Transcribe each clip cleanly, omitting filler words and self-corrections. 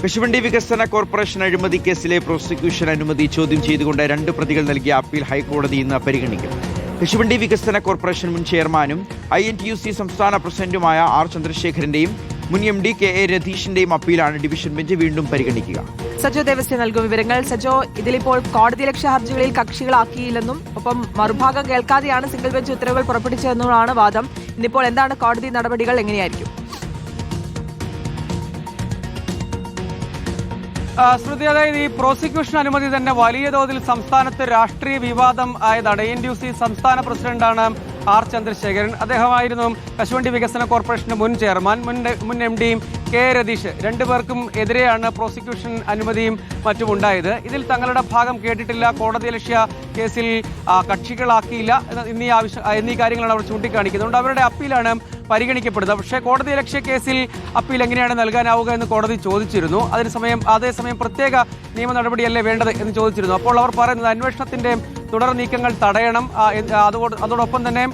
കശുവണ്ടി വികസന കോർപ്പറേഷൻ അഴിമതി കേസിലെ പ്രോസിക്യൂഷൻ അനുമതി ചോദ്യം ചെയ്തുകൊണ്ട് 2 പ്രതികൾ നൽകിയ അപ്പീൽ ഹൈക്കോടതി ഇന്ന് പരിഗണിക്കും. കശുവണ്ടി വികസന കോർപ്പറേഷൻ മുൻ ചെയർമാനും INTUC സംസ്ഥാന പ്രസിഡന്റുമായ R ചന്ദ്രശേഖരന്റെയും മുൻ MD KA രതീഷിന്റെയും അപ്പീലാണ് ഡിവിഷൻ ബെഞ്ച് വീണ്ടും പരിഗണിക്കുക. സജോ ദേവസ്യ നൽകും വിവരങ്ങൾ. സജോ, ഇതിലിപ്പോൾ കോടതിയലക്ഷ്യ ഹർജികളിൽ കക്ഷികളാക്കിയില്ലെന്നും ഒപ്പം മറുഭാഗം കേൾക്കാതെയാണ് സിംഗിൾ ബെഞ്ച് ഉത്തരവുകൾ പുറപ്പെടുവിച്ചതെന്നുമാണ് വാദം. ഇന്നിപ്പോൾ എന്താണ് കോടതി നടപടികൾ, എങ്ങനെയായിരിക്കും? ശ്രുതി, അതായത് ഈ പ്രോസിക്യൂഷൻ അനുമതി തന്നെ വലിയ തോതിൽ സംസ്ഥാനത്ത് രാഷ്ട്രീയ വിവാദം ആയതാണ്. INTUC സംസ്ഥാന പ്രസിഡന്റാണ് R ചന്ദ്രശേഖരൻ. അദ്ദേഹമായിരുന്നു കശുവണ്ടി വികസന കോർപ്പറേഷന്റെ മുൻ ചെയർമാൻ. മുൻ MD KA രതീഷ്, 2 പേർക്കും എതിരെയാണ് പ്രോസിക്യൂഷൻ അനുമതിയും മറ്റും ഉണ്ടായത്. ഇതിൽ തങ്ങളുടെ ഭാഗം കേട്ടിട്ടില്ല, കോടതിയലക്ഷ്യ കേസിൽ കക്ഷികളാക്കിയില്ല എന്നീ കാര്യങ്ങളാണ് അവർ ചൂണ്ടിക്കാണിക്കുന്നത്. അവരുടെ അപ്പീലാണ് പരിഗണിക്കപ്പെടുന്നത്. പക്ഷേ കോടതിയലക്ഷ്യ കേസിൽ അപ്പീൽ എങ്ങനെയാണ് നൽകാനാവുക എന്ന് കോടതി ചോദിച്ചിരുന്നു. അതേസമയം പ്രത്യേക നിയമ നടപടിയല്ലേ വേണ്ടത് എന്ന് ചോദിച്ചിരുന്നു. അപ്പോൾ അവർ പറയുന്നത് അന്വേഷണത്തിന്റെ തുടർ നീക്കങ്ങൾ തടയണം, അതോടൊപ്പം തന്നെ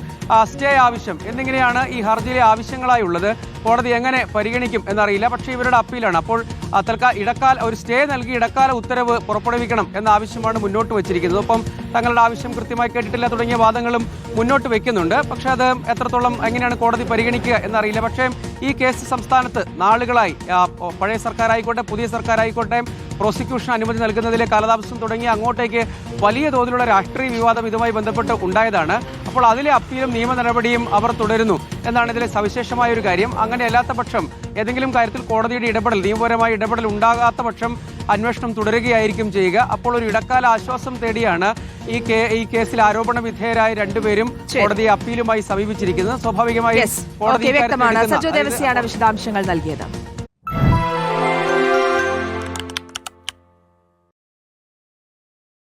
സ്റ്റേ ആവശ്യം എന്നിങ്ങനെയാണ് ഈ ഹർജിയിലെ ആവശ്യങ്ങളായുള്ളത്. കോടതി എങ്ങനെ പരിഗണിക്കും എന്നറിയില്ല. പക്ഷേ ഇവരുടെ അപ്പീലാണ്. അപ്പോൾ ഒരു സ്റ്റേ നൽകി ഇടക്കാല ഉത്തരവ് പുറപ്പെടുവിക്കണം എന്ന ആവശ്യമാണ് മുന്നോട്ട് വെച്ചിരിക്കുന്നത്. ഒപ്പം തങ്ങളുടെ ആവശ്യം കൃത്യമായി കേട്ടിട്ടില്ല തുടങ്ങിയ വാദങ്ങളും മുന്നോട്ട് വെക്കുന്നുണ്ട്. പക്ഷേ അത് എത്രത്തോളം എങ്ങനെയാണ് കോടതി പരിഗണിക്കുക എന്നറിയില്ല. പക്ഷേ ഈ കേസ് സംസ്ഥാനത്ത് നാളുകളായി, പഴയ സർക്കാരായിക്കോട്ടെ പുതിയ സർക്കാരായിക്കോട്ടെ, പ്രോസിക്യൂഷൻ അനുമതി നൽകുന്നതിലെ കാലതാമസം തുടങ്ങി അങ്ങോട്ടേക്ക് വലിയ തോതിലുള്ള രാഷ്ട്രീയ വിവാദം ഇതുമായി ബന്ധപ്പെട്ട് ഉണ്ടായതാണ്. അപ്പോൾ അതിലെ അപ്പീലും നിയമ നടപടിയും അവർ തുടരുന്നു എന്നാണ് ഇതിലെ സവിശേഷമായ ഒരു കാര്യം. അങ്ങനെ അല്ലാത്ത പക്ഷം, ഏതെങ്കിലും കാര്യത്തിൽ കോടതിയുടെ ഇടപെടൽ, നിയമപരമായ ഇടപെടൽ ഉണ്ടാകാത്ത പക്ഷം അന്വേഷണം തുടരുകയായിരിക്കും ചെയ്യുക. അപ്പോൾ ഒരു ഇടക്കാല ആശ്വാസം തേടിയാണ് ഈ കേസിൽ ആരോപണ വിധേയരായ 2 പേരും കോടതിയെ അപ്പീലുമായി സമീപിച്ചിരിക്കുന്നത്. സ്വാഭാവികമായി കോടതി വ്യക്തമാണ്. സജോ ദേവസ്യാണ് വിശദാംശങ്ങൾ നൽകിയത്.